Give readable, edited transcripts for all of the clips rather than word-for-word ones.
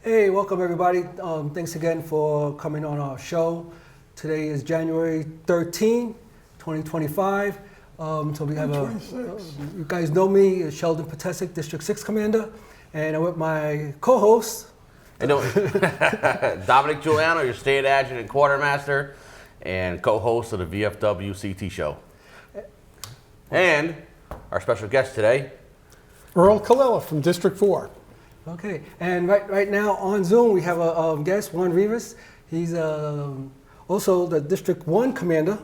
Hey, welcome everybody. Thanks again for coming on our show. Today is January 13, 2025. So we have you guys know me, Sheldon Patesic, District 6 Commander, and I'm with my co-host. Dominic Giuliano, your state adjutant and quartermaster, and co-host of the VFW CT show. And our special guest today, Earl Kalila from District 4. Okay, and right now on Zoom we have a guest, Juan Rivas. He's also the District 1 Commander.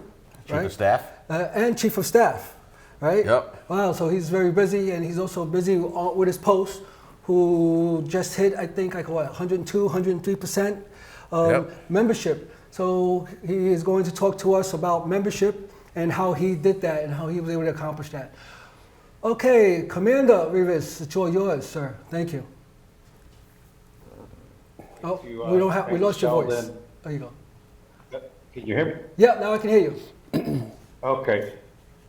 Chief of Staff. And Chief of Staff, right? Yep. Wow, so he's very busy, and he's also busy with his post, who just hit, I think, like what, 102, 103% membership. So he is going to talk to us about membership and how he did that and how he was able to accomplish that. Okay, Commander Rivas, it's all yours, sir. Thank you. Oh, we lost your voice. There you go. Can you hear me? Yeah, now I can hear you. Okay.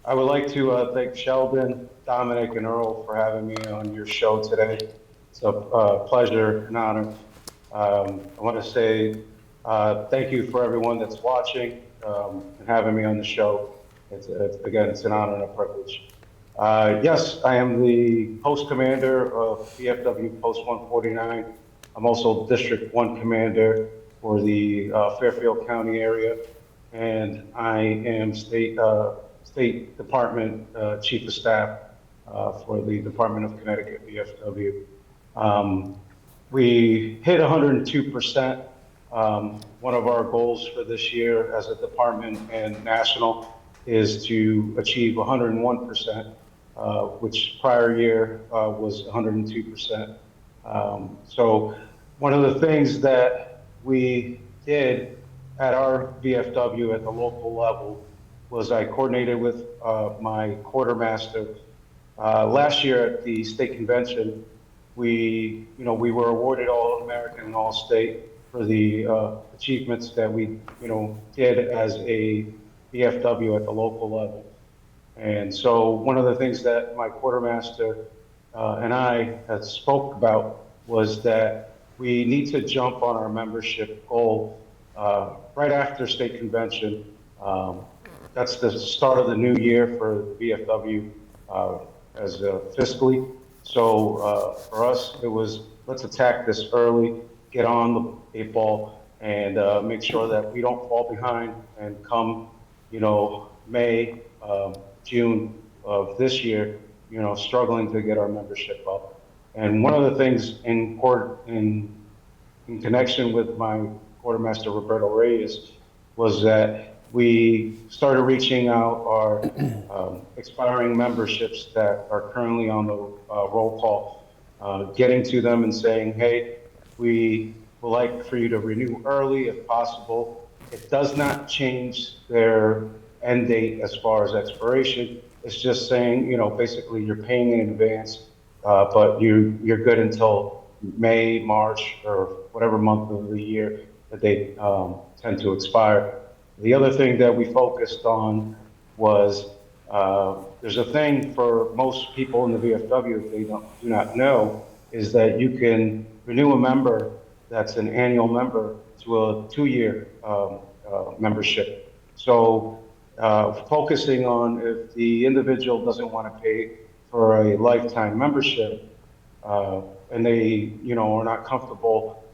I would like to thank Sheldon, Dominic, and Earl for having me on your show today. It's a pleasure and honor. I want to say thank you for everyone that's watching and having me on the show. It's an honor and a privilege. Yes, I am the post commander of VFW Post 149. I'm also District 1 Commander for the Fairfield County area, and I am State Department Chief of Staff for the Department of Connecticut, VFW. We hit 102%. One of our goals for this year as a department and national is to achieve 101%, which prior year was 102%. So one of the things that we did at our VFW at the local level was I coordinated with my quartermaster. Last year at the state convention, we were awarded All-American and All-State for the achievements that we, did as a VFW at the local level. And so one of the things that my quartermaster and I had spoke about was that we need to jump on our membership goal right after state convention. That's the start of the new year for the VFW as fiscally. So for us, it was let's attack this early, get on the 8 ball, and make sure that we don't fall behind and come, May, June of this year, struggling to get our membership up. And one of the things in connection with my quartermaster Roberto Reyes was that we started reaching out our expiring memberships that are currently on the roll call, getting to them and saying, hey, we would like for you to renew early if possible. It does not change their end date as far as expiration. It's just saying, basically you're paying in advance, but you're good until May, March, or whatever month of the year that they tend to expire. The other thing that we focused on was there's a thing for most people in the VFW, if they do not know, is that you can renew a member that's an annual member to a 2-year membership. So focusing on if the individual doesn't want to pay for a lifetime membership and they are not comfortable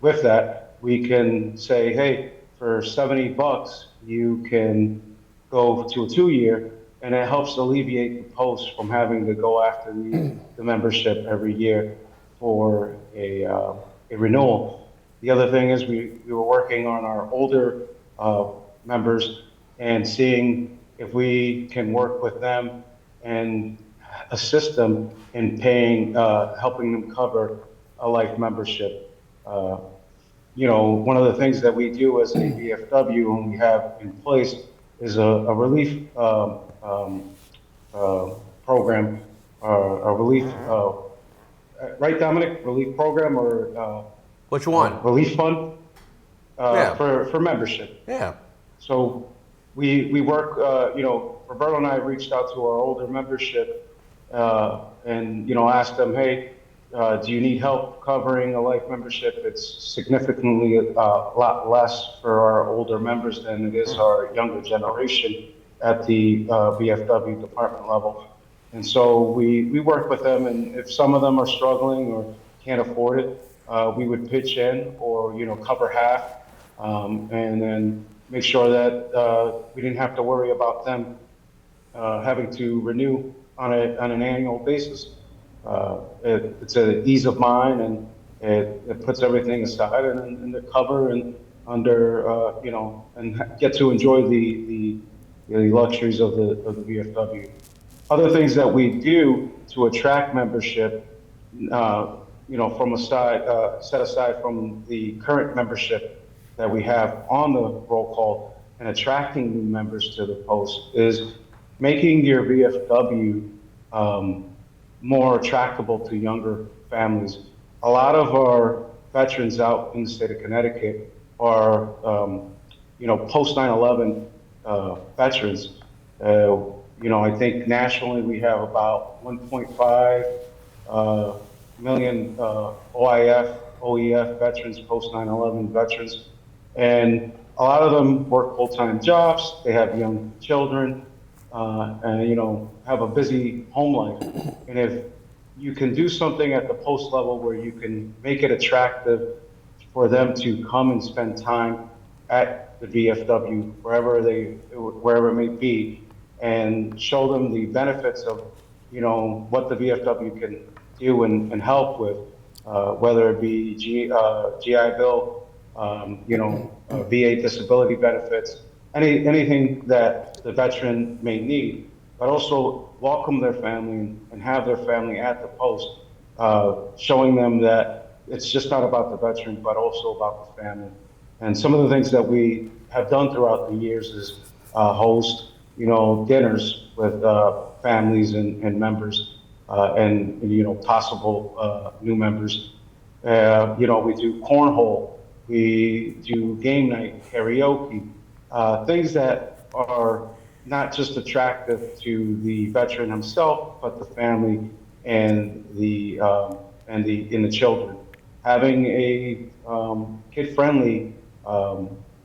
with that, we can say, hey, for $70 you can go to a 2-year, and it helps alleviate the post from having to go after the membership every year for a renewal. The other thing is we were working on our older members and seeing if we can work with them and assist them in paying, helping them cover a life membership. One of the things that we do as a VFW and we have in place is a relief program, a relief, right, Dominic? Relief program or? Which one? Relief fund Yeah. for membership. Yeah. So we work, Roberto and I reached out to our older membership and, asked them, hey, do you need help covering a life membership? It's significantly a lot less for our older members than it is our younger generation at the VFW department level. And so we work with them, and if some of them are struggling or can't afford it, we would pitch in or, cover half, and then make sure that we didn't have to worry about them having to renew on an annual basis. It's an ease of mind, and it puts everything aside and they cover and under, and get to enjoy the luxuries of the VFW. Other things that we do to attract membership, from set aside from the current membership that we have on the roll call and attracting new members to the post, is making your VFW more attractable to younger families. A lot of our veterans out in the state of Connecticut are, post 9/11 veterans. I think nationally we have about 1.5 million OEF veterans, post 9/11 veterans, and a lot of them work full-time jobs. They have young children, and have a busy home life. And if you can do something at the post level where you can make it attractive for them to come and spend time at the VFW, wherever it may be, and show them the benefits of, what the VFW can do and help with, whether it be GI Bill, VA disability benefits, anything that the veteran may need, but also welcome their family and have their family at the post, showing them that it's just not about the veteran, but also about the family. And some of the things that we have done throughout the years is host, dinners with families and members, and possible new members. We do cornhole, we do game night, karaoke, things that are not just attractive to the veteran himself, but the family and the children. Having a kid-friendly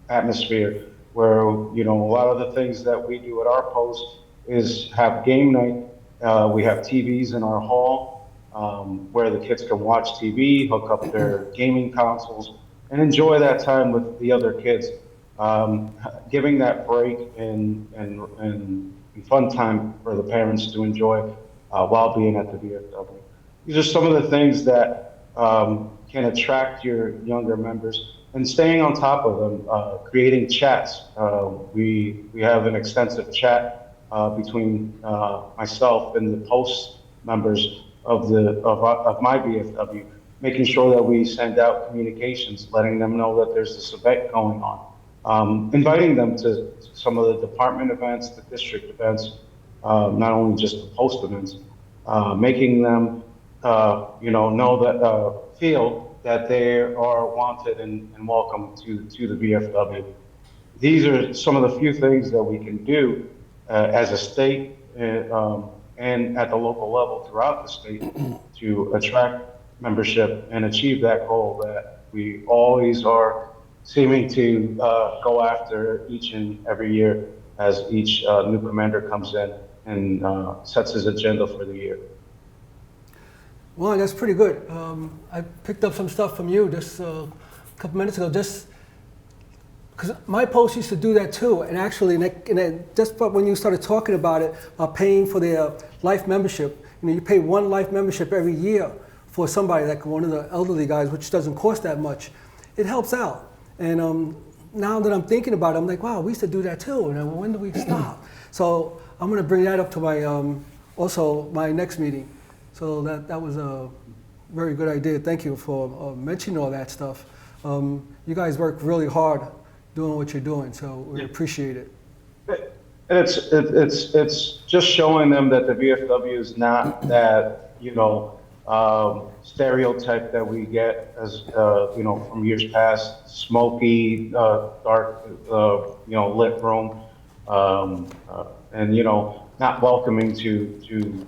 atmosphere where a lot of the things that we do at our post is have game night. We have TVs in our hall where the kids can watch TV, hook up their gaming consoles, and enjoy that time with the other kids. Giving that break and fun time for the parents to enjoy while being at the VFW. These are some of the things that can attract your younger members, and staying on top of them, creating chats. We have an extensive chat between myself and the post members of my VFW, making sure that we send out communications, letting them know that there's this event going on, inviting them to some of the department events, the district events, not only just the post events, making them know that feel that they are wanted and welcome to the VFW. These are some of the few things that we can do as a state and at the local level throughout the state to attract membership and achieve that goal that we always are seeming to go after each and every year as each new commander comes in and sets his agenda for the year. Well, that's pretty good. I picked up some stuff from you just a couple minutes ago, just because my post used to do that too. And actually, just when you started talking about it, paying for their life membership, you pay one life membership every year for somebody, like one of the elderly guys, which doesn't cost that much. It helps out. And now that I'm thinking about it, I'm like, wow, we used to do that too. And when do we stop? So I'm going to bring that up to my also my next meeting. So that was a very good idea. Thank you for mentioning all that stuff. You guys work really hard doing what you're doing, so we appreciate it. It's just showing them that the VFW is not that stereotype that we get as from years past, smoky, dark, lit room, and not welcoming to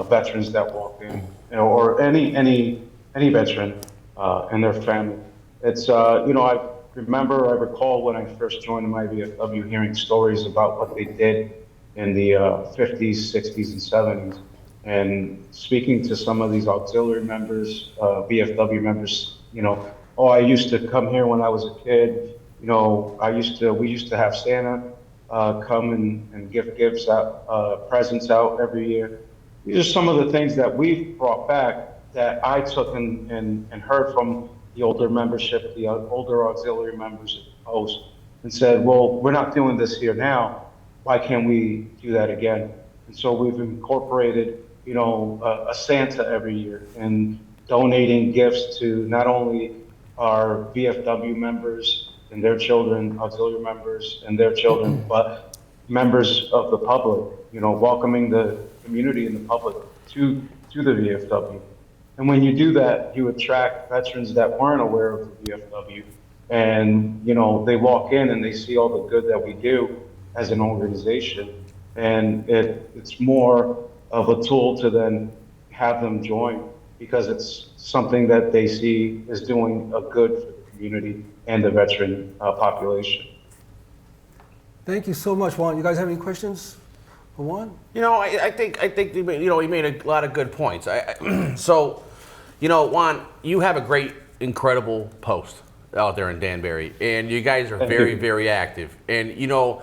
veterans that walk in, or any veteran and their family. It's I recall when I first joined my VFW, hearing stories about what they did in the 50s, 60s, and 70s, and speaking to some of these auxiliary members, VFW members. Oh, I used to come here when I was a kid. We used to have Santa come and give gifts out, presents out every year. These are some of the things that we've brought back that I took and heard from the older membership, the older auxiliary members at the post, and said, well, we're not doing this here now. Why can't we do that again? And so we've incorporated, a Santa every year, and donating gifts to not only our VFW members and their children, auxiliary members and their children, but members of the public, welcoming the community and the public to the VFW. And when you do that, you attract veterans that weren't aware of the VFW. And, they walk in and they see all the good that we do as an organization. And it's more of a tool to then have them join, because it's something that they see is doing a good for the community and the veteran population. Thank you so much, Juan. You guys have any questions for Juan? I think he made a lot of good points. So, Juan, you have a great, incredible post out there in Danbury, and you guys are very, very active. And you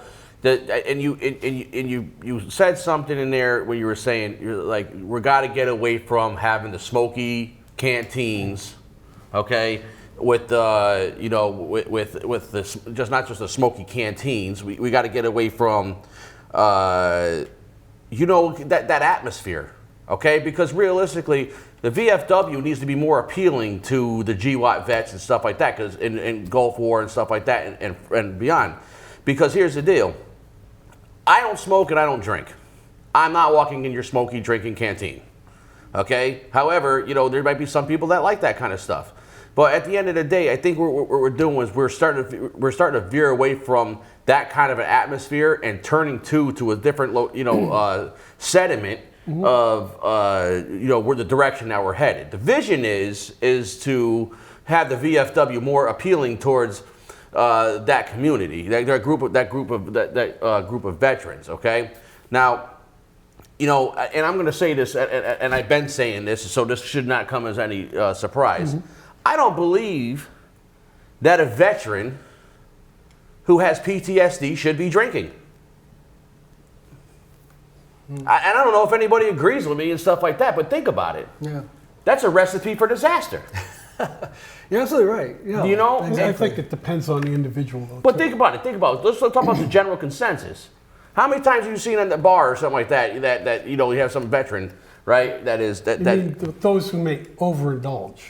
said something in there when you were saying you're like, we got to get away from having the smoky canteens, okay? With with this, just not just the smoky canteens. We got to get away from that atmosphere, okay? Because realistically, the VFW needs to be more appealing to the GWAT vets and stuff like that, because in Gulf War and stuff like that, and beyond. Because here's the deal: I don't smoke and I don't drink. I'm not walking in your smoky drinking canteen, okay? However, there might be some people that like that kind of stuff. But at the end of the day, I think what we're doing is we're starting to veer away from that kind of an atmosphere and turning to a different sediment of where the direction that we're headed. The vision is to have the VFW more appealing towards that community, that group of veterans. Okay, now. And I'm going to say this, and I've been saying this, so this should not come as any surprise. Mm-hmm. I don't believe that a veteran who has PTSD should be drinking. And I don't know if anybody agrees with me and stuff like that, but think about it. Yeah. That's a recipe for disaster. You're absolutely right. Exactly. I think it depends on the individual, though. But think about it. Let's talk about the general consensus. How many times have you seen in the bar or something like that you have some veteran, right? Those who may overindulge.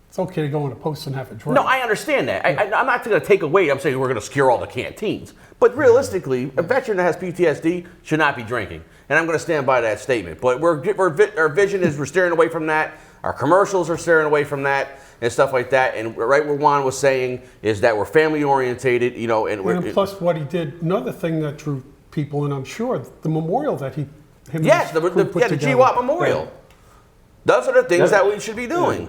It's okay to go in a post and have a drink. No, I understand that. I'm not going to take away. I'm saying we're going to secure all the canteens. But realistically, a veteran that has PTSD should not be drinking. And I'm going to stand by that statement. But our vision is we're steering away from that. Our commercials are steering away from that and stuff like that. And right where Juan was saying is that we're family orientated, And plus what he did, another thing that drew people, and I'm sure the memorial that the GWAT memorial. Yeah. Those are the things that we should be doing.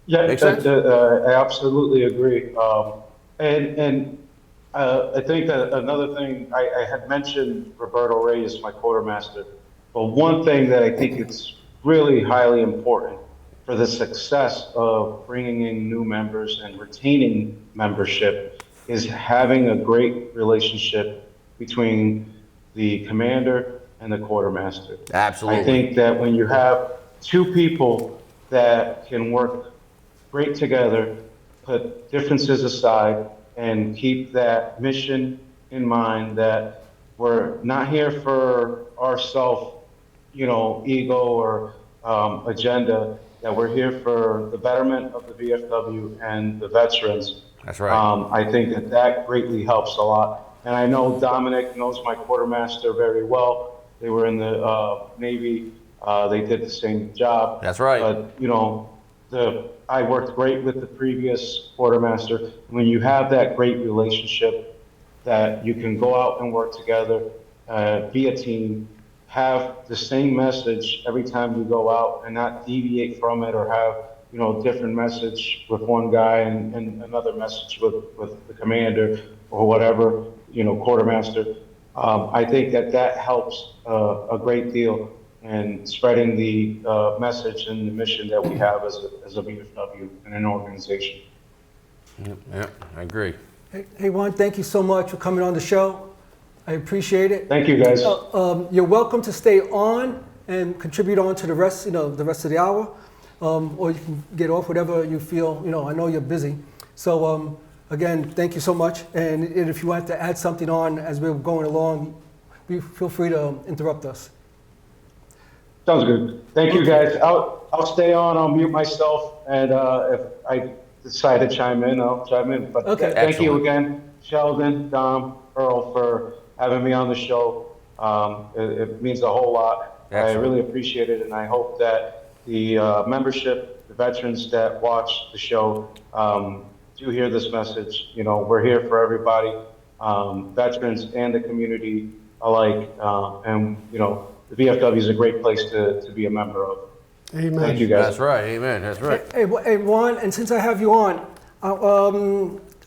Yeah, I absolutely agree. And I think that another thing, I had mentioned Roberto Reyes, my quartermaster, but one thing that I think it's really highly important for the success of bringing in new members and retaining membership is having a great relationship between the commander and the quartermaster. Absolutely. I think that when you have two people that can work great together, put differences aside, and keep that mission in mind, that we're not here for our ego or agenda, that we're here for the betterment of the VFW and the veterans. That's right. I think that greatly helps a lot. And I know Dominic knows my quartermaster very well. They were in the Navy. They did the same job. That's right. But, I worked great with the previous quartermaster. When you have that great relationship, that you can go out and work together, via team have the same message every time we go out and not deviate from it or have, different message with one guy and another message with the commander or whatever, quartermaster. I think that helps a great deal in spreading the message and the mission that we have as a VFW and an organization. Yeah, I agree. Hey, Juan, thank you so much for coming on the show. I appreciate it. Thank you, guys. You're welcome to stay on and contribute on to the rest, the rest of the hour, or you can get off whatever you feel. I know you're busy. So again, thank you so much. And if you want to add something on as we're going along, feel free to interrupt us. Sounds good. Thank you, guys. I'll stay on. I'll mute myself, and if I decide to chime in, I'll chime in. But Okay. Thank you Excellent. again, Sheldon, Dom, Earl, for having me on the show. It means a whole lot. Excellent. I really appreciate it, and I hope that the membership, the veterans that watch the show, do hear this message. We're here for everybody, veterans and the community alike, and the VFW is a great place to be a member of. Amen. Thank you, guys. That's right. Amen. That's right. Hey, Juan, and since I have you on,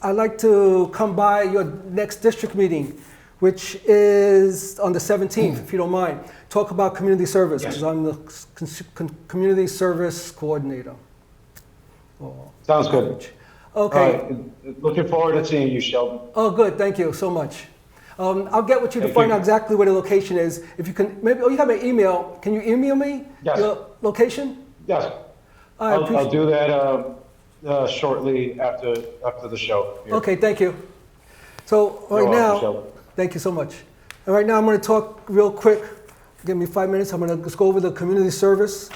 I'd like to come by your next district meeting, which is on the 17th, if you don't mind. Talk about community service, because I'm the community service coordinator. Sounds good. Okay. All right. Looking forward to seeing you, Sheldon. Oh, good. Thank you so much. I'll get with you to Thank find you. out exactly where the location is. If you can, maybe, you have an email. Can you email me Yes. your location? Yes, I I'll appreciate. do that shortly after the show. here. Okay, thank you. So You're right welcome, now, Sheldon. thank you so much. And right now I'm going to talk real quick. Give me 5 minutes. I'm going to just go over the community service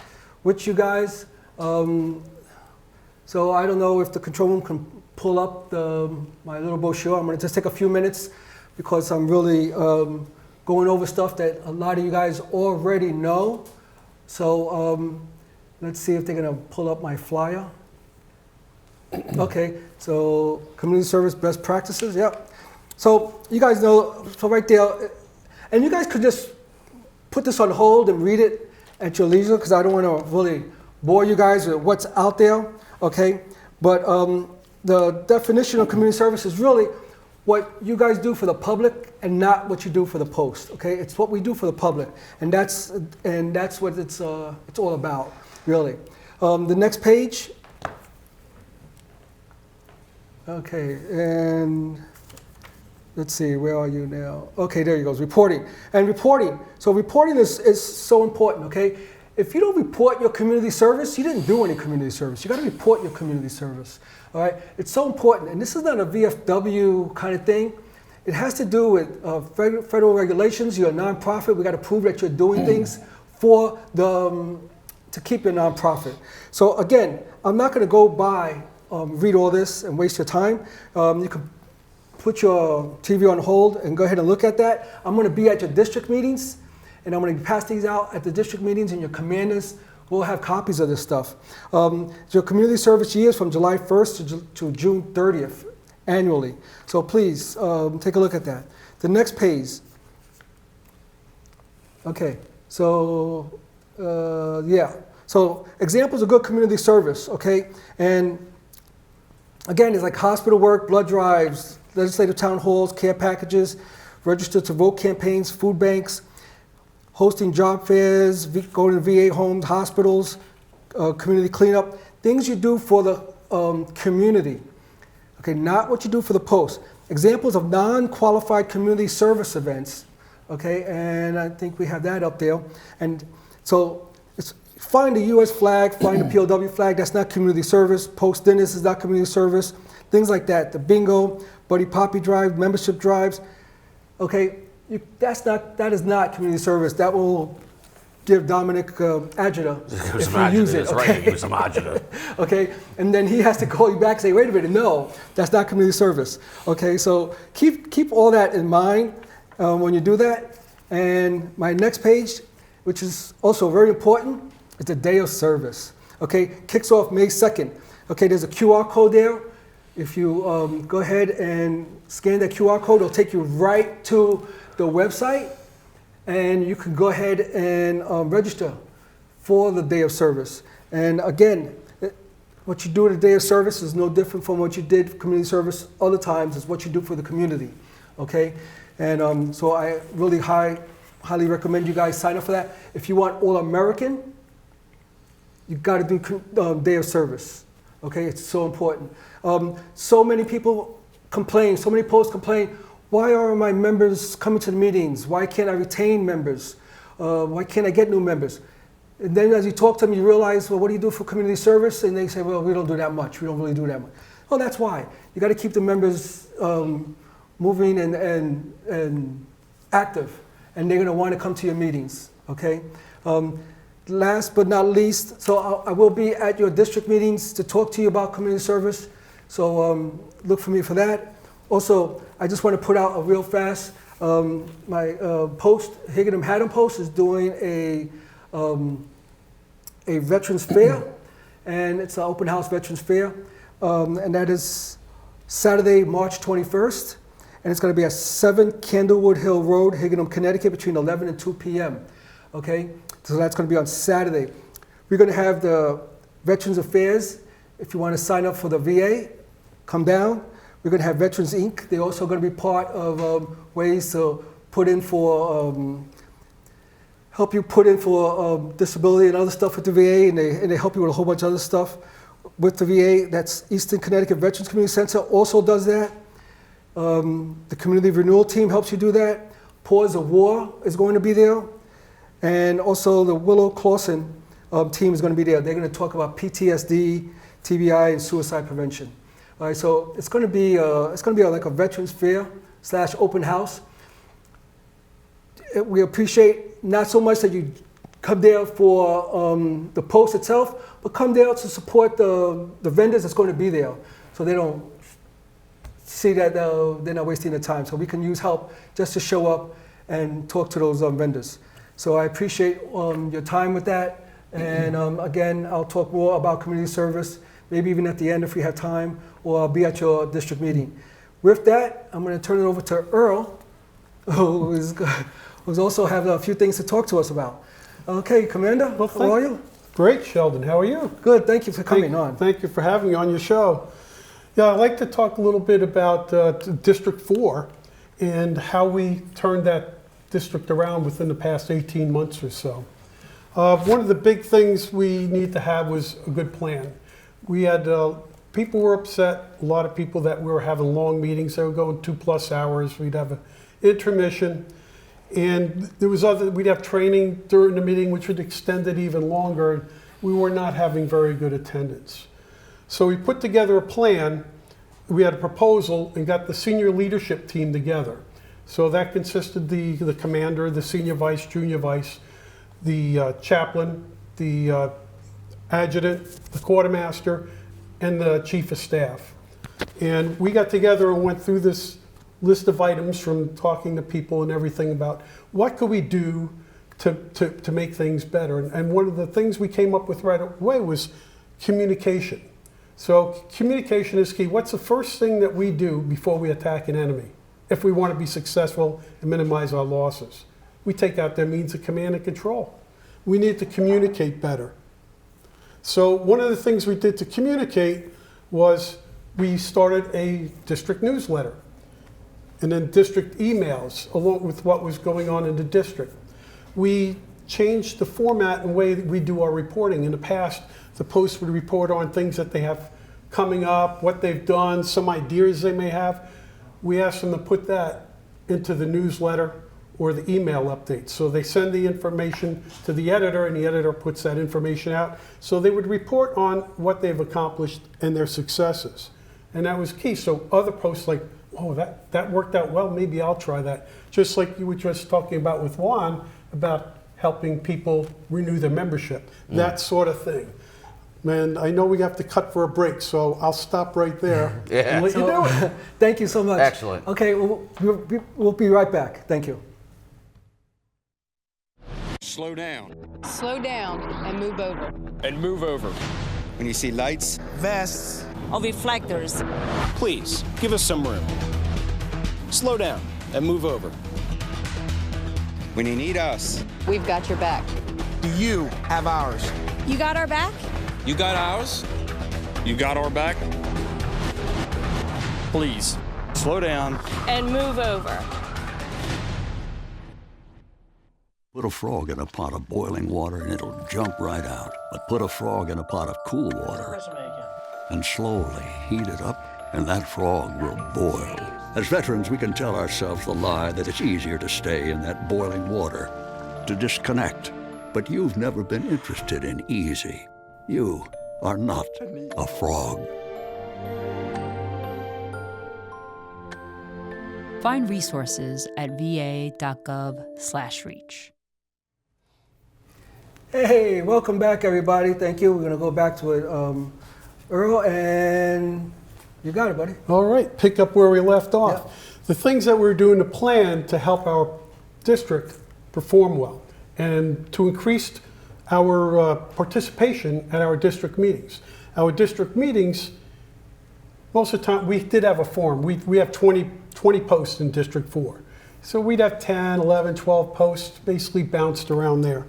with you guys. So I don't know if the control room can pull up my little brochure. I'm going to just take a few minutes because I'm really going over stuff that a lot of you guys already know. So let's see if they're going to pull up my flyer. Okay, so community service best practices, yep. So you guys know, so right there, and you guys could just put this on hold and read it at your leisure because I don't want to really bore you guys with what's out there, okay? But the definition of community service is really what you guys do for the public and not what you do for the post, okay? It's what we do for the public, and that's what it's all about, really. The next page. Okay, and let's see, where are you now? Okay, there you go, reporting. And reporting, so reporting is so important, okay? If you don't report your community service, you didn't do any community service. You gotta report your community service, all right? It's so important, and this is not a VFW kind of thing. It has to do with federal regulations. You're a nonprofit, we gotta prove that you're doing things for to keep your nonprofit. So again, I'm not gonna go by read all this and waste your time. You can put your TV on hold and go ahead and look at that. I'm going to be at your district meetings, and I'm going to pass these out at the district meetings, and your commanders will have copies of this stuff. Your community service years from July 1st to June 30th annually. So please take a look at that. The next page. Okay, so yeah. So examples of good community service, okay? And again, it's like hospital work, blood drives, legislative town halls, care packages, registered to vote campaigns, food banks, hosting job fairs, going to VA homes, hospitals, community cleanup, things you do for the community. Okay, not what you do for the post. Examples of non-qualified community service events. Okay, and I think we have that up there. And so it's flying the U.S. flag, flying the POW flag, that's not community service. Post dinners is not community service. Things like that. The bingo, Buddy Poppy drive, membership drives. Okay, that is not community service. That will give Dominic agita if you use it. That's right, give him some agita. Okay, and then he has to call you back and say, wait a minute, no, that's not community service. Okay, so keep all that in mind when you do that. And my next page, which is also very important, is the day of service. Okay, kicks off May 2nd. Okay, there's a QR code there. If you go ahead and scan that QR code, it'll take you right to the website, and you can go ahead and register for the day of service. And again, what you do at a day of service is no different from what you did for community service other times. It's what you do for the community, okay? And so I really highly recommend you guys sign up for that. If you want All-American, you got to do day of service, okay? It's so important. So many people complain, so many posts complain, why are my members coming to the meetings? Why can't I retain members? Why can't I get new members? And then as you talk to them, you realize, well, what do you do for community service? And they say, well, we don't do that much. We don't really do that much. Well, that's why. You got to keep the members moving and active, and they're going to want to come to your meetings, okay? Last but not least, so I will be at your district meetings to talk to you about community service, so look for me for that. Also, I just want to put out a real fast, my post, Higginham Haddam Post is doing a Veterans Fair, and it's an open house Veterans Fair, and that is Saturday, March 21st, and it's going to be at 7 Candlewood Hill Road, Higginham, Connecticut, between 11 and 2 p.m., okay? So that's going to be on Saturday. We're going to have the Veterans Affairs. If you want to sign up for the VA, come down. We're going to have Veterans Inc. They're also going to be part of ways to put in for, help you put in for disability and other stuff with the VA, and they help you with a whole bunch of other stuff with the VA. That's Eastern Connecticut Veterans Community Center also does that. The Community Renewal Team helps you do that. Pause of War is going to be there. And also the Willow Clausen team is going to be there. They're going to talk about PTSD, TBI, and suicide prevention. All right, so it's going to be like a Veterans Fair / open house. We appreciate not so much that you come there for the post itself, but come there to support the vendors that's going to be there, so they don't see that they're not wasting their time. So we can use help just to show up and talk to those vendors. So I appreciate your time with that. And again, I'll talk more about community service, maybe even at the end if we have time, or I'll be at your district meeting. With that, I'm going to turn it over to Earl, who's also have a few things to talk to us about. Okay, Commander, Well, how are you? Great, Sheldon. How are you? Good, thank you for coming on. Thank you for having me on your show. Yeah, I'd like to talk a little bit about District 4 and how we turned that district around within the past 18 months or so. One of the big things we need to have was a good plan. We had, people were upset, a lot of people that we were having long meetings, they were going 2+ hours, we'd have an intermission, and there was we'd have training during the meeting which would extend it even longer, and we were not having very good attendance. So we put together a plan, we had a proposal, and got the senior leadership team together. So that consisted the commander, the senior vice, junior vice, the chaplain, the adjutant, the quartermaster, and the chief of staff. And we got together and went through this list of items from talking to people and everything about what could we do to make things better. And one of the things we came up with right away was communication. So communication is key. What's the first thing that we do before we attack an enemy? If we want to be successful and minimize our losses, we take out their means of command and control. We need to communicate better. So one of the things we did to communicate was we started a district newsletter and then district emails along with what was going on in the district. We changed the format and way that we do our reporting. In the past, the Post would report on things that they have coming up, what they've done, some ideas they may have. We asked them to put that into the newsletter or the email updates. So they send the information to the editor, and the editor puts that information out. So they would report on what they've accomplished and their successes. And that was key. So other posts like, oh, that worked out well, maybe I'll try that. Just like you were just talking about with Juan, about helping people renew their membership, that sort of thing. And I know we have to cut for a break, so I'll stop right there and let you do it. Thank you so much. Excellent. Okay, we'll be right back. Thank you. Slow down. Slow down and move over. And move over. When you see lights, vests, Or reflectors. Please, give us some room. Slow down and move over. When you need us, We've got your back. do you have ours? You got our back? You got ours? You got our back? Please, slow down. And move over. Put a frog in a pot of boiling water and it'll jump right out. But put a frog in a pot of cool water and slowly heat it up, and that frog will boil. As veterans, we can tell ourselves the lie that it's easier to stay in that boiling water, to disconnect. But you've never been interested in easy. You are not a frog. Find resources at va.gov/reach. Hey, welcome back, everybody. Thank you. We're going to go back to it. Earl, and you got it, buddy. All right, pick up where we left off. Yeah. The things that we're doing to plan to help our district perform well and to increase our participation at our district meetings. Our district meetings, most of the time, we did have a forum. We have 20 posts in District 4. So we'd have 10, 11, 12 posts basically bounced around there.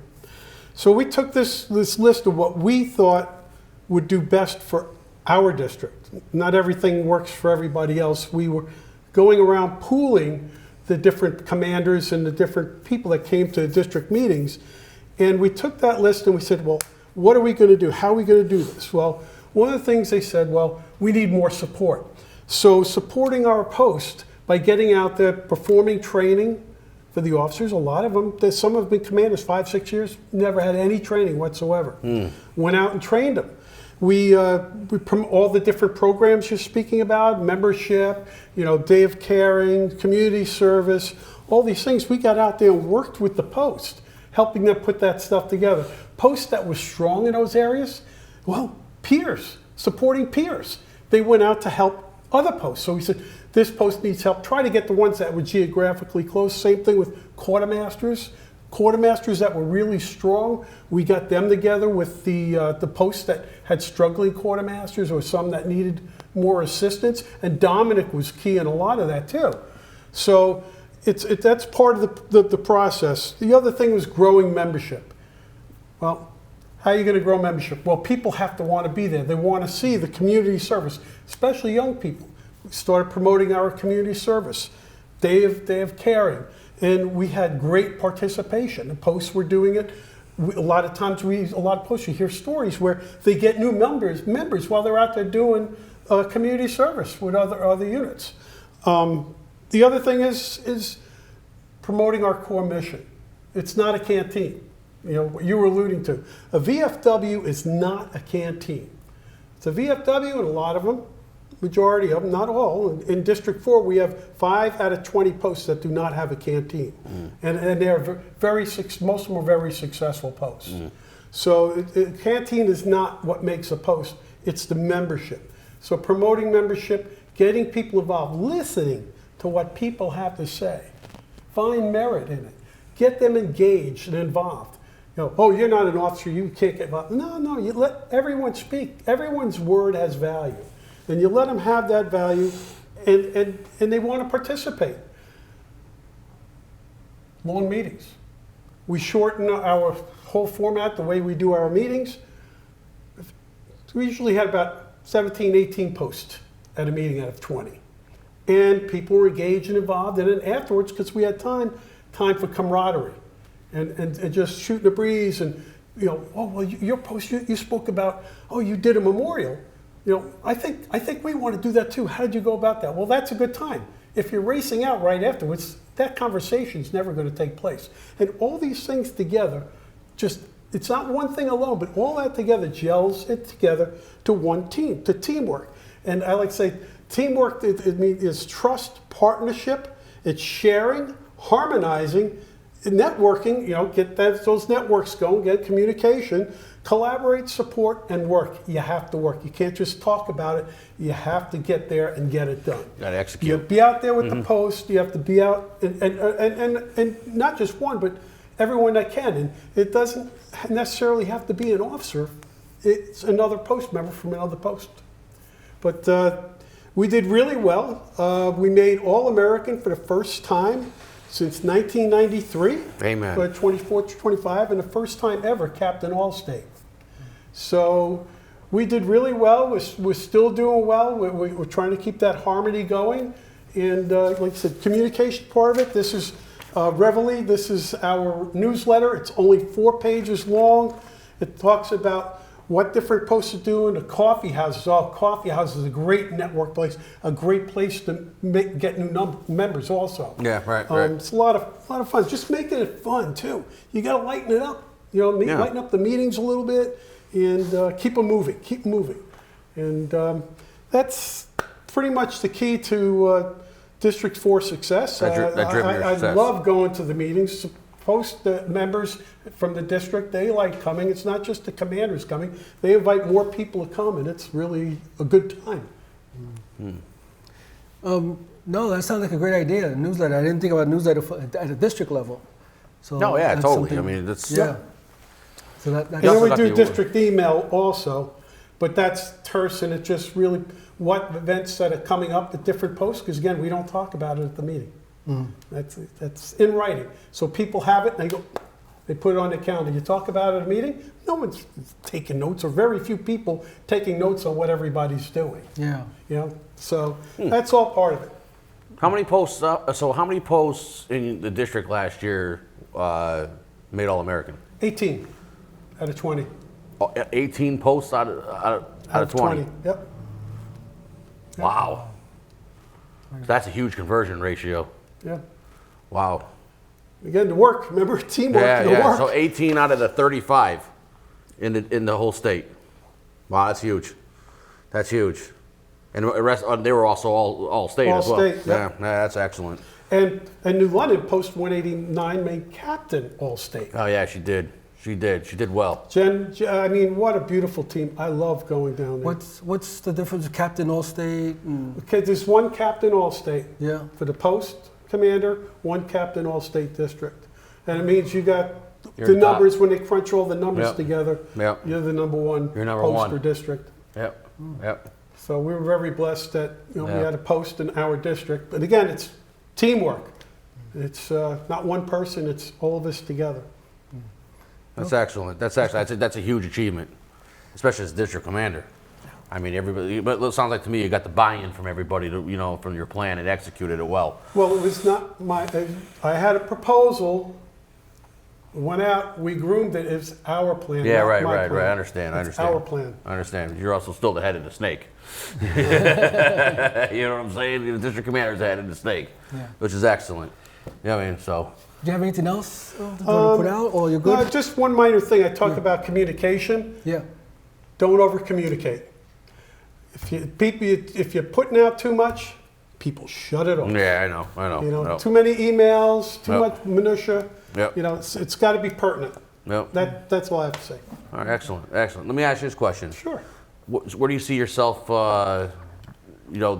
So we took this list of what we thought would do best for our district. Not everything works for everybody else. We were going around pooling the different commanders and the different people that came to the district meetings. And we took that list and we said, well, what are we going to do? How are we going to do this? Well, one of the things they said, well, we need more support. So supporting our post by getting out there, performing training for the officers. A lot of them, some have been commanders 5, 6 years, never had any training whatsoever. Went out and trained them. We all the different programs you're speaking about, membership, day of caring, community service, all these things. We got out there and worked with the post, helping them put that stuff together. Posts that were strong in those areas, well, peers, supporting peers. They went out to help other posts. So we said, this post needs help. Try to get the ones that were geographically close. Same thing with quartermasters. Quartermasters that were really strong, we got them together with the posts that had struggling quartermasters or some that needed more assistance. And Dominic was key in a lot of that too. So that's part of the process. The other thing was growing membership. Well, how are you going to grow membership? Well, people have to want to be there. They want to see the community service, especially young people. We started promoting our community service, day of caring, and we had great participation. The posts were doing it. A lot of times, a lot of posts, you hear stories where they get new members while they're out there doing community service with other units. The other thing is promoting our core mission. It's not a canteen. What you were alluding to. A VFW is not a canteen. It's a VFW, and a lot of them, majority of them, not all. In District 4, we have 5 out of 20 posts that do not have a canteen. And they're most of them are very successful posts. So a canteen is not what makes a post, it's the membership. So promoting membership, getting people involved, listening to what people have to say. Find merit in it. Get them engaged and involved. Oh, you're not an officer, you can't get involved. No, you let everyone speak. Everyone's word has value. And you let them have that value, and they want to participate. Long meetings. We shorten our whole format, the way we do our meetings. We usually had about 17, 18 posts at a meeting out of 20. And people were engaged and involved. And then afterwards, because we had time for camaraderie. And just shooting the breeze and, oh, well, your post, you spoke about, oh, you did a memorial. I think we want to do that too. How did you go about that? Well, that's a good time. If you're racing out right afterwards, that conversation's never going to take place. And all these things together, it's not one thing alone, but all that together gels it together to one team, to teamwork. And I like to say, teamwork is trust, partnership, it's sharing, harmonizing, networking, get those networks going, get communication, collaborate, support, and work. You have to work. You can't just talk about it. You have to get there and get it done. You got to execute. You have to be out there with the post. You have to be out, and not just one, but everyone that can. And it doesn't necessarily have to be an officer. It's another post member from another post. But we did really well. We made All-American for the first time since 1993. Amen. 24 to 25, and the first time ever Captain All-State. So we did really well. We're still doing well. We're trying to keep that harmony going. And like I said, communication part of it. This is Reveille. This is our newsletter. It's only 4 pages long. It talks about what different posts are doing. The coffee houses. Coffee houses is a great network place, a great place to get new members also. Yeah, right. It's a lot of fun. Just making it fun too. You got to lighten it up. Lighten up the meetings a little bit and keep them moving. Keep moving, and that's pretty much the key to District 4 success. I love going to the meetings. Post the members from the district, they like coming. It's not just the commanders coming. They invite more people to come, and it's really a good time. No, that sounds like a great idea. A newsletter. I didn't think about newsletter at a district level. So No, yeah, that's totally. I something- mean, that's yeah. So that And then we got do the- district email also, but that's terse, and it's just really what events that are coming up at different posts, because again, we don't talk about it at the meeting. That's in writing. So people have it, and they put it on their calendar. You talk about it at a meeting, no one's taking notes, or very few people taking notes on what everybody's doing. Yeah. So that's all part of it. How many posts? How many posts in the district last year made All-American? 18 out of 20. 18 posts out of 20. Yep. Wow. That's a huge conversion ratio. Yeah. Wow. Again, the work. Remember, teamwork. Yeah, the yeah. work. So 18 out of the 35 in the whole state. Wow, that's huge. That's huge. And the rest, they were also all state as well. All-state, Yeah, yep. that's excellent. And New London, post 189, made captain All-State. Oh yeah, she did. She did well. Jen, I mean, what a beautiful team. I love going down there. What's the difference of Captain All-State? Okay, there's one captain All-State. Yeah. For the post commander, one captain All-State district. And it means you got You're the the top. numbers, when they crunch all the numbers Yep. together, Yep. you're the number one You're number post one. or district. Yep. Yep. So we were very blessed that we Yeah. had a post in our district. But again, it's teamwork. It's not one person, it's all of us together. That's excellent. That's a huge achievement, especially as district commander. I mean, everybody. But it sounds like to me you got the buy-in from everybody to from your plan and executed it well. Well, it was not my, I had a proposal, went out, we groomed it, it's our plan, Yeah, not right, my right, plan. right. I understand. I It's understand. our plan. I understand. You're also still the head of the snake. You know what I'm saying? The district commander's the head of the snake, Yeah. which is excellent. Yeah, I mean, so. Do you have anything else to put out, or you're good? Just one minor thing, I talked about communication. Yeah. Don't over communicate. If you're putting out too much, people shut it off. Yeah, I know. Yep. Too many emails, too Yep. much minutia. Yep. It's got to be pertinent. Yep. That's all I have to say. All right, excellent. Let me ask you this question. Sure. Where do you see yourself,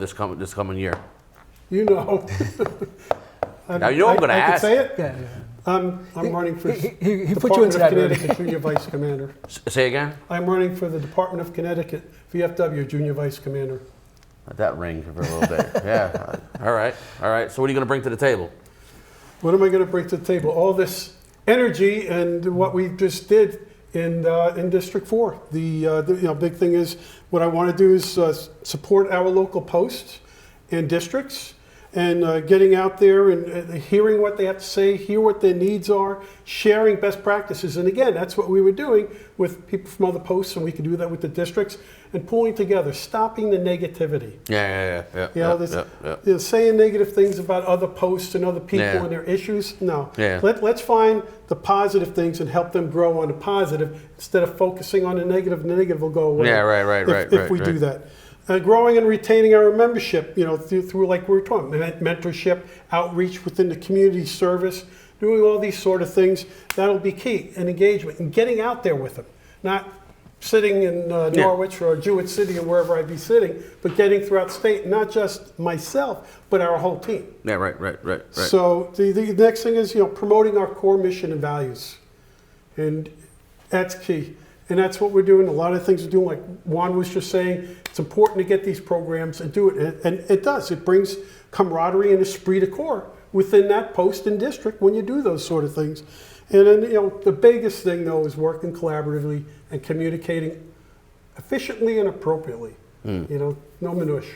this coming year? You know. Now, you know I'm gonna I ask. can say it. Yeah. I'm running for He put you into Department that of already. Connecticut Junior Vice Commander. Say again? I'm running for the Department of Connecticut VFW Junior Vice Commander. Let that ring for a little bit. Yeah. All right. So what are you going to bring to the table? What am I going to bring to the table? All this energy and what we just did in District 4. The big thing is what I want to do is support our local posts and districts, and getting out there and hearing what they have to say, hear what their needs are, sharing best practices. And again, that's what we were doing with people from other posts, and we could do that with the districts, and pulling together, stopping the negativity. Yeah. Saying negative things about other posts and other people Yeah. and their issues. No. Yeah. Let's find the positive things and help them grow on the positive instead of focusing on the negative. The negative will go away. Yeah, right, If we do that. Growing and retaining our membership, through like we were talking, mentorship, outreach within the community service, doing all these sort of things, that'll be key, and engagement, and getting out there with them. Not sitting in Norwich or Jewett City or wherever I be sitting, but getting throughout the state, not just myself, but our whole team. Yeah, right. So the next thing is, promoting our core mission and values. And that's key. And that's what we're doing. A lot of things we're doing, like Juan was just saying, it's important to get these programs and do it. And it does. It brings camaraderie and esprit de corps within that post and district when you do those sort of things. And then, the biggest thing though is working collaboratively and communicating efficiently and appropriately. No minutia.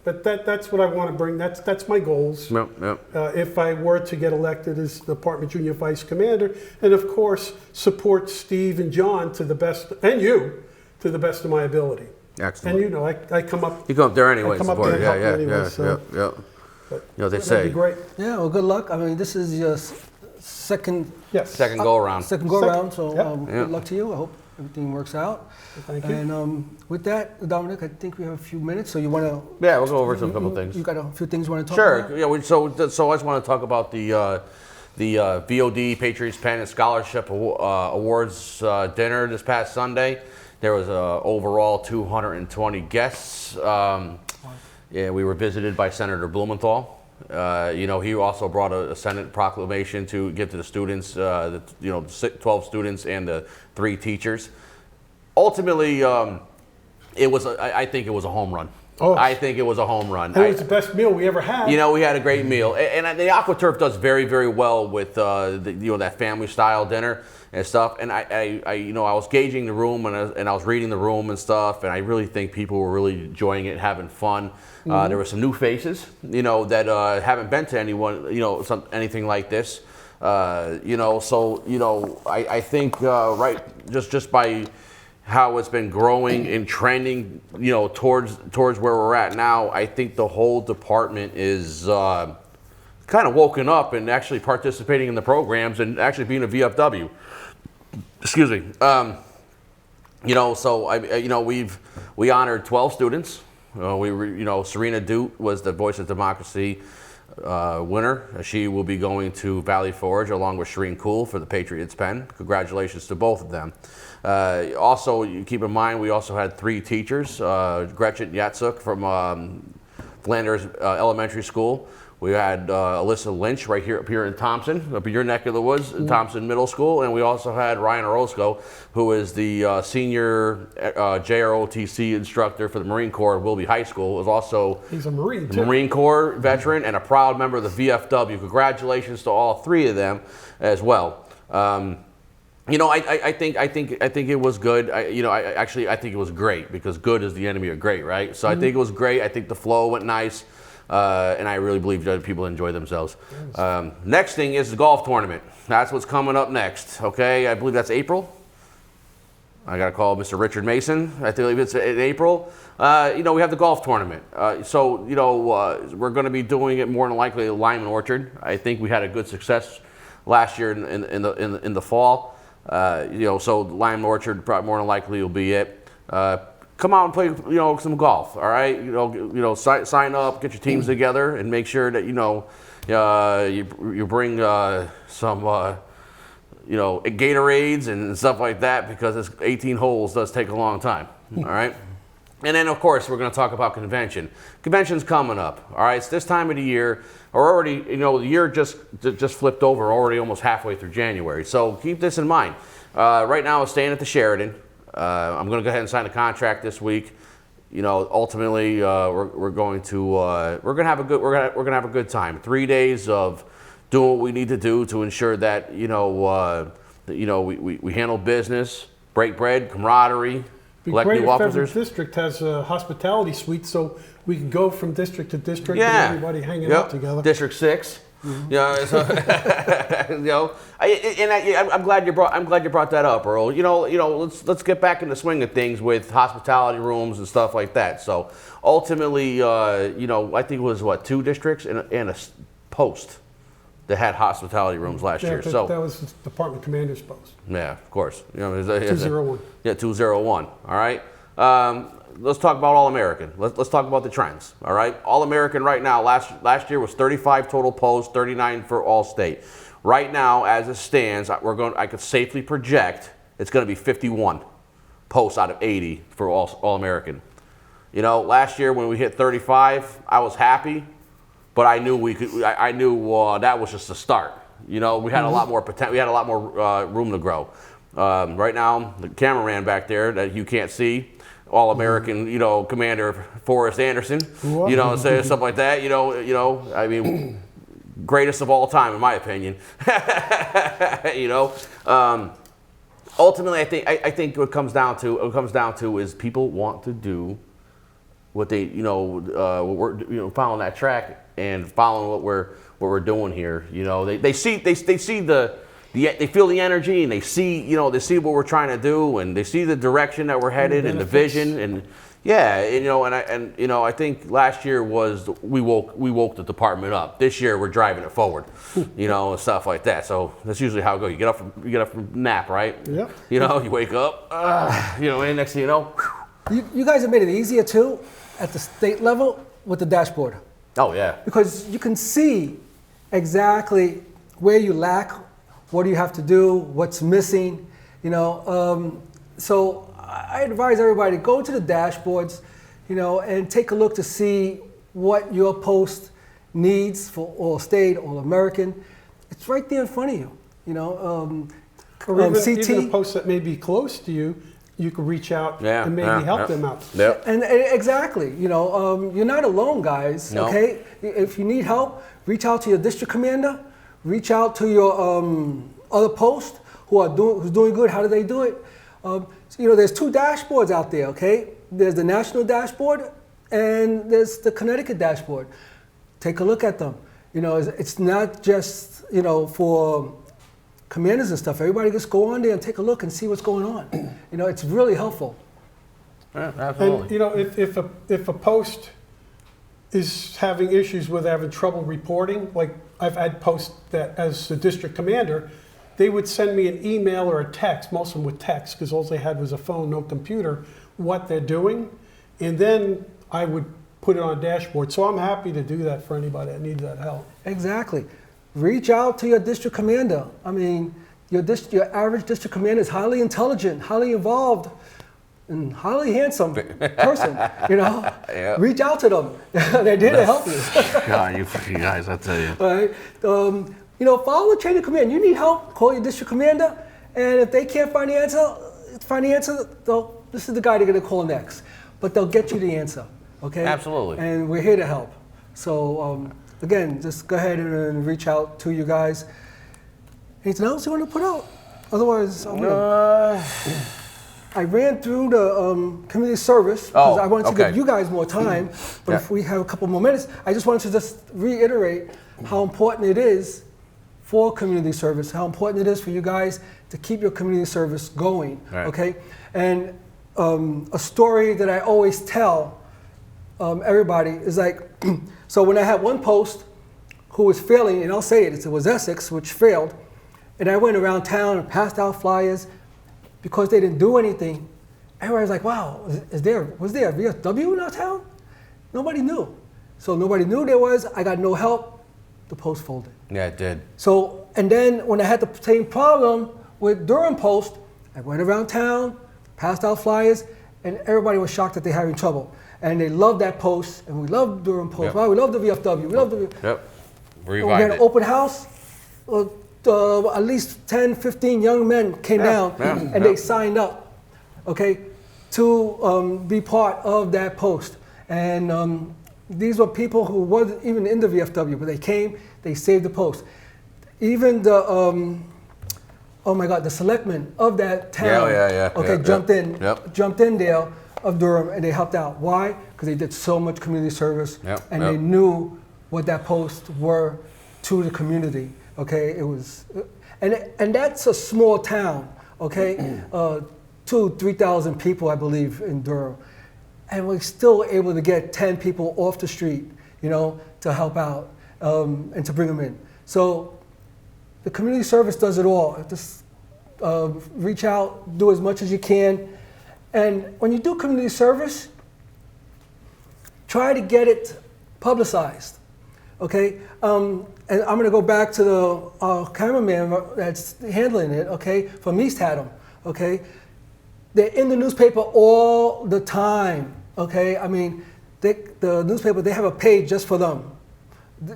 But that's what I want to bring. That's my goals. If I were to get elected as Department Junior Vice Commander, and of course support Steve and John to the best, and you to the best of my ability. Excellent. And I come up. You come up there anyway. I come up there and help anyway, so. They That'd say. be great. Yeah, well, good luck. I mean, this is your second Second go around. Second go around, so Yep. good luck to you. I hope everything works out. Thank you. And with that, Dominic, I think we have a few minutes, so you want to... Yeah, we'll go over some couple things. You got a few things you want to talk about? Sure. Yeah. So I just want to talk about the VOD Patriots Pen and Scholarship Awards dinner this past Sunday. There was overall 220 guests. Yeah, we were visited by Senator Blumenthal. He also brought a Senate proclamation to give to the students, 12 students and the 3 teachers. Ultimately, I think it was a home run. Oh. I think it was a home run. And it was the best meal we ever had. We had a great meal, and the AquaTurf does very, very well with that family style dinner and stuff. And I was gauging the room and I was reading the room and stuff, and I really think people were really enjoying it, having fun. There were some new faces, that haven't been to anything like this. I think just by how it's been growing and trending, towards where we're at now, I think the whole department is kind of woken up and actually participating in the programs and actually being a VFW. Excuse me. We honored 12 students. Serena Dute was the Voice of Democracy winner. She will be going to Valley Forge along with Shireen Cool for the Patriots Pen. Congratulations to both of them. Also, you keep in mind, we also had 3 teachers. Gretchen Yatsuk from Flanders Elementary School. We had Alyssa Lynch right here up here in Thompson, up in your neck of the woods, Thompson Middle School. And we also had Ryan Orozco, who is the senior JROTC instructor for the Marine Corps at Wilby High School. Is also He's a Marine, too. Marine Corps veteran and a proud member of the VFW. Congratulations to all 3 of them as well. I think it was good. I think it was great, because good is the enemy of great, right? So I think it was great. I think the flow went nice, and I really believe that people enjoy themselves. Next thing is the golf tournament. That's what's coming up next. Okay, I believe that's April. I gotta call Mr. Richard Mason. I believe it's in April. We have the golf tournament. We're going to be doing it more than likely at Lyman Orchard. I think we had a good success last year in the fall. So Lyman Orchard probably more than likely will be it. Come out and play, some golf. All right, sign up, get your teams together, and make sure that you bring some Gatorades and stuff like that, because this 18 holes does take a long time. All right. And then, of course, we're going to talk about convention. Convention's coming up. All right, it's this time of the year. We're already, the year just flipped over, already almost halfway through January. So keep this in mind. Right now, I'm staying at the Sheridan. I'm going to go ahead and sign a contract this week. Ultimately, we're going to have a good time. 3 days of doing what we need to do to ensure that we handle business, break bread, camaraderie. It'd be great if every district has a hospitality suite, so we can go from district to district and everybody hanging out together. District 6. I'm glad you brought that up, Earl. Let's get back in the swing of things with hospitality rooms and stuff like that. So ultimately, I think it was 2 districts and a post that had hospitality rooms last year. So that was the Department Commander's post. Yeah, of course. 201. Yeah, 201. All right. Let's talk about All-American. Let's talk about the trends. All right. All-American right now, last year was 35 total posts, 39 for All-State. Right now, as it stands, I could safely project it's going to be 51 posts out of 80 for All-American. Last year when we hit 35, I was happy, but I knew we could. I knew that was just the start. We had a lot more potential. We had a lot more room to grow. Right now, the cameraman back there that you can't see, All-American, Commander Forrest Anderson, stuff like that. I mean, greatest of all time, in my opinion. You know, ultimately, I think what it comes down to is people want to do what they, what we're, following that track and following what we're doing here. You know, they see they feel the energy, and they see what we're trying to do, and they see the direction that we're headed and the vision, and I think last year was we woke the department up. This year we're driving it forward, and stuff like that. So that's usually how it goes. You get up from nap, right? Yep. You wake up, and next thing you know. You guys have made it easier too at the state level with the dashboard. Oh yeah. Because you can see exactly where you lack, what do you have to do, what's missing, So I advise everybody to go to the dashboards, and take a look to see what your post needs for all state, all American. It's right there in front of you, Or even, CT. even a post that may be close to you, you could reach out and maybe help them out. Yeah. And exactly, you're not alone, guys. No. Okay, if you need help, reach out to your district commander, reach out to your other post who's doing good. How do they do it? There's two dashboards out there. Okay, there's the national dashboard and there's the Connecticut dashboard. Take a look at them. It's not just for commanders and stuff. Everybody just go on there and take a look and see what's going on. It's really helpful. Yeah, absolutely. And if a post is having issues with having trouble reporting, like I've had posts that as the district commander, they would send me an email or a text, most of them with text, because all they had was a phone, no computer, what they're doing, and then I would put it on a dashboard. So I'm happy to do that for anybody that needs that help. Exactly. Reach out to your district commander. I mean, your average district commander is highly intelligent, highly involved, and highly handsome person. Yeah. Reach out to them. They're there to help you. God, you guys, I tell you. All right. Follow the chain of command. You need help, call your district commander, and if they can't find the answer, this is the guy they're going to call next. But they'll get you the answer. Okay. Absolutely. And we're here to help. So. Again, just go ahead and reach out to you guys. Anything else you want to put out? Otherwise, I ran through the community service because I wanted to give you guys more time. But if we have a couple more minutes, I just wanted to just reiterate how important it is for community service, how important it is for you guys to keep your community service going. Right. Okay, and a story that I always tell everybody is like. So when I had one post who was failing, and I'll say it was Essex, which failed, and I went around town and passed out flyers because they didn't do anything. Everybody was like, wow, was there a VFW in our town? Nobody knew. So nobody knew there was. I got no help. The post folded. Yeah, it did. So, and then when I had the same problem with Durham Post, I went around town, passed out flyers, and everybody was shocked that they're having trouble. And they loved that post, and we loved Durham Post. Yep. Wow, we love the VFW. We love the. Yep. We Revived had an it. open house. At least 10, 15 young men came down, and they signed up, okay, to be part of that post. And these were people who wasn't even in the VFW, but they came, they saved the post. Even the the selectmen of that town, jumped in there of Durham, and they helped out. Why? Because they did so much community service, they knew what that post were to the community. Okay, it was, and that's a small town. Okay, 2,000-3,000 people, I believe, in Durham, and we're still able to get 10 people off the street, to help out and to bring them in. So the community service does it all. Just reach out, do as much as you can. And when you do community service, try to get it publicized, okay? And I'm gonna go back to the cameraman that's handling it, okay, from East Haddam, okay? They're in the newspaper all the time, okay? I mean, the newspaper, they have a page just for them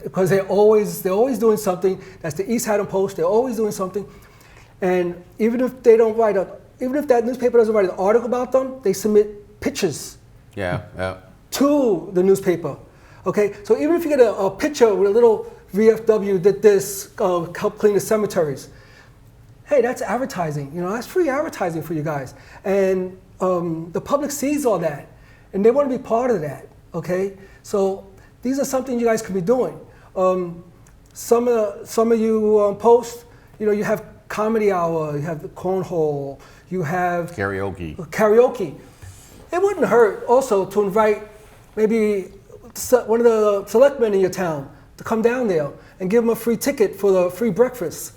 because they're always doing something. That's the East Haddam Post, they're always doing something. And even if they don't write even if that newspaper doesn't write an article about them, they submit pictures to the newspaper. Okay, so even if you get a picture with a little VFW did this, help clean the cemeteries. Hey, that's advertising. You know, that's free advertising for you guys. And the public sees all that, and they want to be part of that. Okay, so these are something you guys could be doing. Some of you post, you know, you have comedy hour, you have the cornhole, you have karaoke. It wouldn't hurt also to invite maybe one of the selectmen in your town to come down there and give them a free ticket for the free breakfast,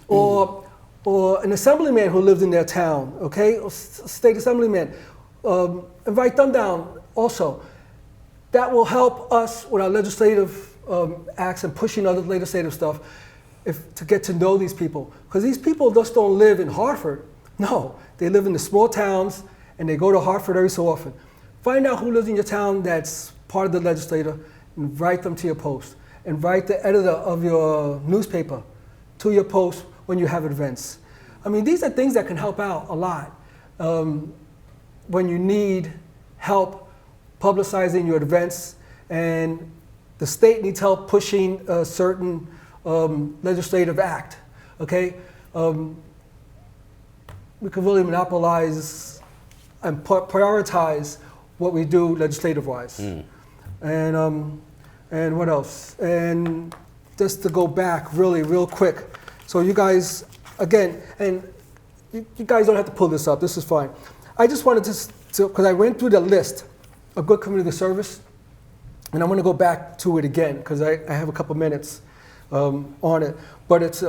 or an assemblyman who lives in their town, okay, or state assemblyman, invite them down also. That will help us with our legislative acts and pushing other legislative stuff to get to know these people. Because these people just don't live in Hartford. No, they live in the small towns and they go to Hartford every so often. Find out who lives in your town that's part of the legislature, invite them to your post. Invite the editor of your newspaper to your post when you have events. I mean, these are things that can help out a lot when you need help publicizing your events, and the state needs help pushing a certain legislative act, okay? We can really monopolize and prioritize what we do legislative-wise. And what else? And just to go back really real quick. So you guys, again, and you guys don't have to pull this up, this is fine. I just wanted to, because I went through the list of good community service, and I'm going to go back to it again because I have a couple minutes on it. But it's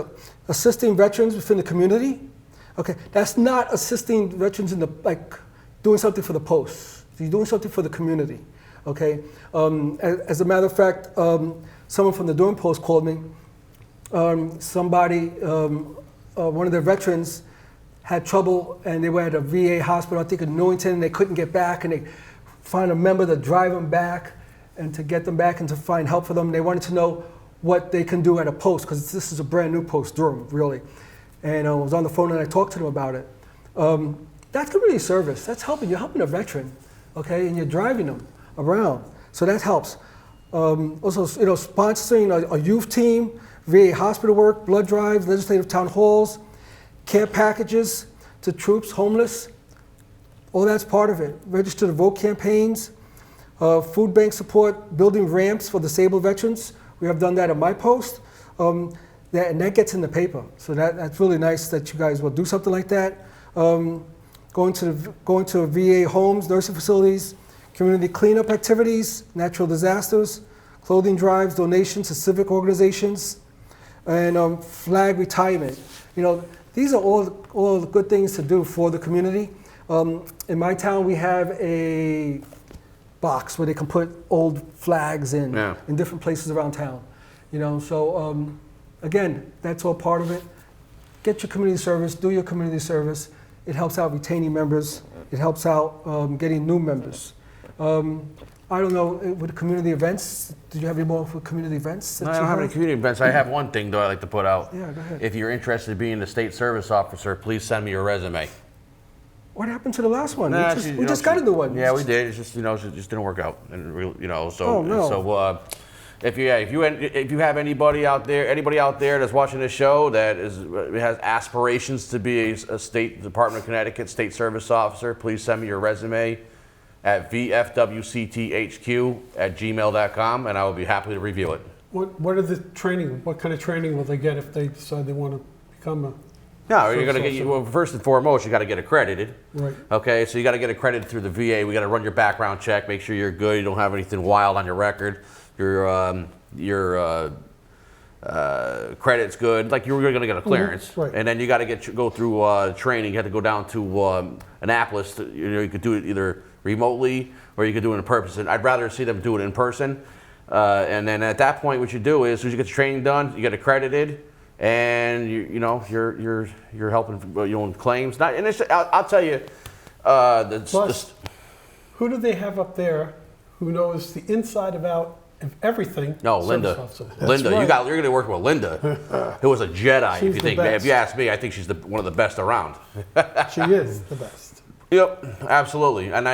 assisting veterans within the community. Okay, that's not assisting veterans in the, like, doing something for the post. You're doing something for the community. Okay, as a matter of fact, someone from the Durham Post called me. Somebody, one of their veterans had trouble, and they were at a VA hospital, I think in Newington, and they couldn't get back, and they found a member to drive them back and to get them back and to find help for them. They wanted to know what they can do at a post, because this is a brand new post, Durham, really. And I was on the phone and I talked to them about it. That's community service. That's helping. You're helping a veteran, okay, and you're driving them around. So that helps. Also, you know, sponsoring a youth team, VA hospital work, blood drives, legislative town halls, care packages to troops, homeless. All that's part of it. Register to vote campaigns, food bank support, building ramps for disabled veterans. We have done that at my post. And that gets in the paper. So that's really nice that you guys will do something like that. Going to VA homes, nursing facilities, community cleanup activities, natural disasters, clothing drives, donations to civic organizations, and flag retirement. You know, these are all good things to do for the community. In my town, we have a box where they can put old flags in different places around town. You know, so again, that's all part of it. Get your community service, do your community service. It helps out retaining members. It helps out getting new members. I don't know, with community events, did you have any more for community events? I don't have any community events. I have one thing, though, I'd like to put out. Yeah, go ahead. If you're interested in being a state service officer, please send me your resume. What happened to the last one? Nah, we just got a new one. Yeah, we did. It's just, you know, it just didn't work out. And, you know, so, oh, no. So if you have anybody out there that's watching this show that has aspirations to be a State Department of Connecticut state service officer, please send me your resume at vfwcthq@gmail.com, and I will be happy to review it. What are the training? What kind of training will they get if they decide they want to become a? No, you're going to get, well, first and foremost, you got to get accredited. Right. Okay, so you got to get accredited through the VA. We got to run your background check, make sure you're good, you don't have anything wild on your record. Your credit's good. Like, you're going to get a clearance, right. And then you got to go through training. You have to go down to Annapolis. You could do it either remotely or you could do it in person. I'd rather see them do it in person. And then at that point, what you do is, as soon as you get the training done, you get accredited, and you're helping your own claims. And I'll tell you, Plus, who do they have up there who knows the inside of everything? No, Linda. Linda, right. you're going to work with Linda, who was a Jedi. She's If you ask me, I think she's one of the best around. She is the best. Yep, absolutely. And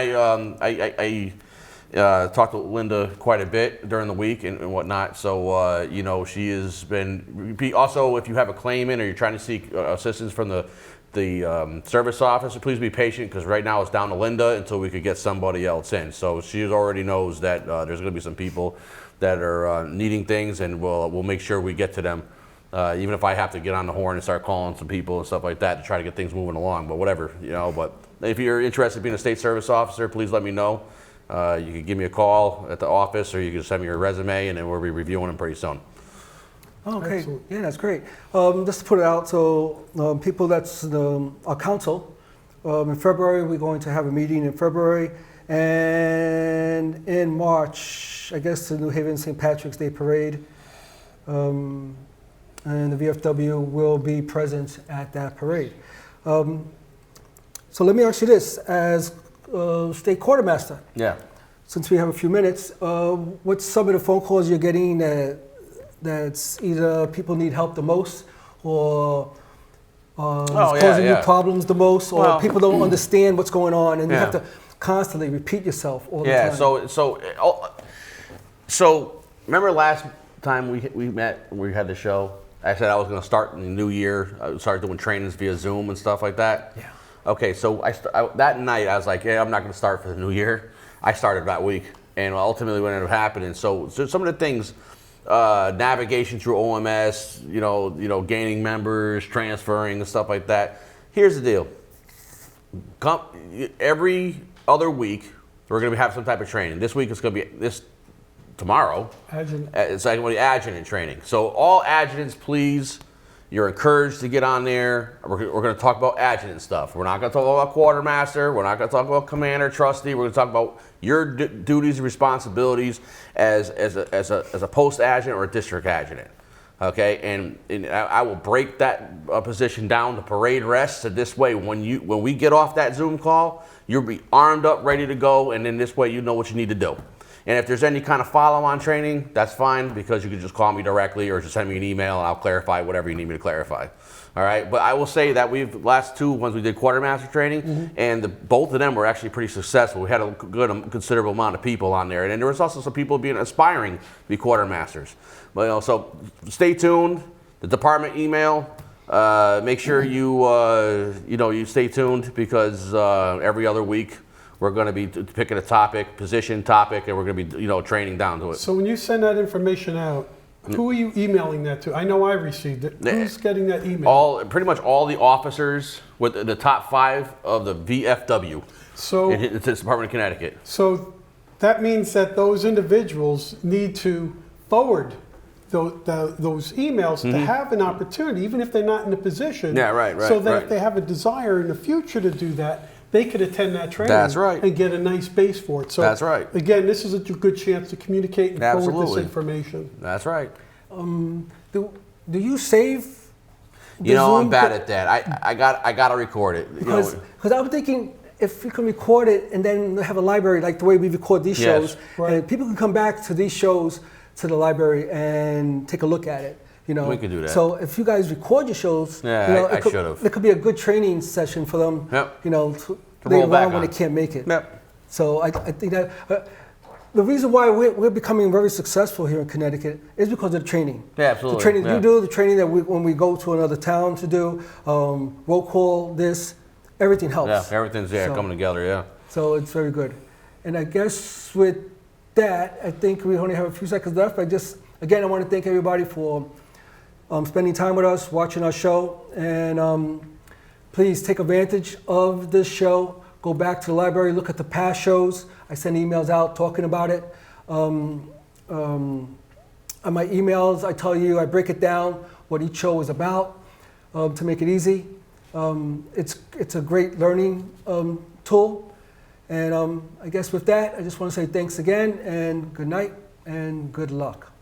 Talked to Linda quite a bit during the week and whatnot. So, you know, she has been, also if you have a claim in or you're trying to seek assistance from the service officer, please be patient because right now it's down to Linda until we could get somebody else in. So she already knows that there's going to be some people that are needing things, and we'll make sure we get to them. Even if I have to get on the horn and start calling some people and stuff like that to try to get things moving along, but whatever, you know. But if you're interested in being a state service officer, please let me know. You can give me a call at the office, or you can send me your resume, and then we'll be reviewing them pretty soon. Okay, Excellent. yeah, that's great. Just to put it out, so people, that's our council. In February, we're going to have a meeting in February, and in March, I guess the New Haven St. Patrick's Day Parade, and the VFW will be present at that parade. So let me ask you this, as state quartermaster, Yeah. since we have a few minutes, what's some of the phone calls you're getting that's either people need help the most, or it's causing you problems the most, or Well, people don't understand what's going on, and you have Yeah. to constantly repeat yourself all the time? Yeah. So remember last time we met, we had the show. I said I was going to start in the new year. I would start doing trainings via Zoom and stuff like that. Yeah. Okay, so that night I was like, yeah, I'm not going to start for the new year. I started that week, and ultimately what ended up happening. So some of the things, navigation through OMS, you know, gaining members, transferring, and stuff like that. Here's the deal. Every other week we're going to have some type of training. This week it's going to be tomorrow. Adjutant. It's like adjutant training. So all adjutants, please, you're encouraged to get on there. We're going to talk about adjutant stuff. We're not going to talk about quartermaster. We're not going to talk about commander, trustee. We're going to talk about your duties and responsibilities as a post adjutant or a district adjutant. Okay, and I will break that position down to parade rest. So this way, when we get off that Zoom call, you'll be armed up, ready to go, and then this way you know what you need to do. And if there's any kind of follow-on training, that's fine, because you can just call me directly or just send me an email and I'll clarify whatever you need me to clarify. All right, but I will say that last two ones we did quartermaster training, and both of them were actually pretty successful. We had a considerable amount of people on there, and then there was also some people aspiring to be quartermasters. But so stay tuned. The department email. Make sure you stay tuned, because every other week we're going to be picking a position topic, and we're going to be training down to it. So when you send that information out, who are you emailing that to? I know I received it. Who's getting that email? Pretty much all the officers with the top 5 of the VFW. So it's the Department of Connecticut. So that means that those individuals need to forward those emails to have an opportunity, even if they're not in a position. Yeah, right. So that right. if they have a desire in the future to do that, they could attend that training. That's right. And get a nice base for it. So that's right. Again, this is a good chance to communicate and forward this information. That's right. Do you save? I'm bad at that. I got to record it. Because I'm thinking, if we can record it and then have a library like the way we record these shows, and people can come back to these shows to the library and take a look at it. We could do that. So if you guys record your shows, I should have. It could be a good training session for them. Yep. To roll back when on. they can't make it. Yep. So I think that the reason why we're becoming very successful here in Connecticut is because of the training. Yeah, absolutely. The training you do, the training that when we go to another town to do, roll call, everything helps. Yeah, everything's coming together. Yeah. So it's very good. And I guess with that, I think we only have a few seconds left. Again, I want to thank everybody for spending time with us, watching our show, and please take advantage of this show. Go back to the library, look at the past shows. I send emails out talking about it. On my emails, I tell you, I break it down, what each show is about, to make it easy. It's a great learning tool. And I guess with that, I just want to say thanks again, and good night, and good luck.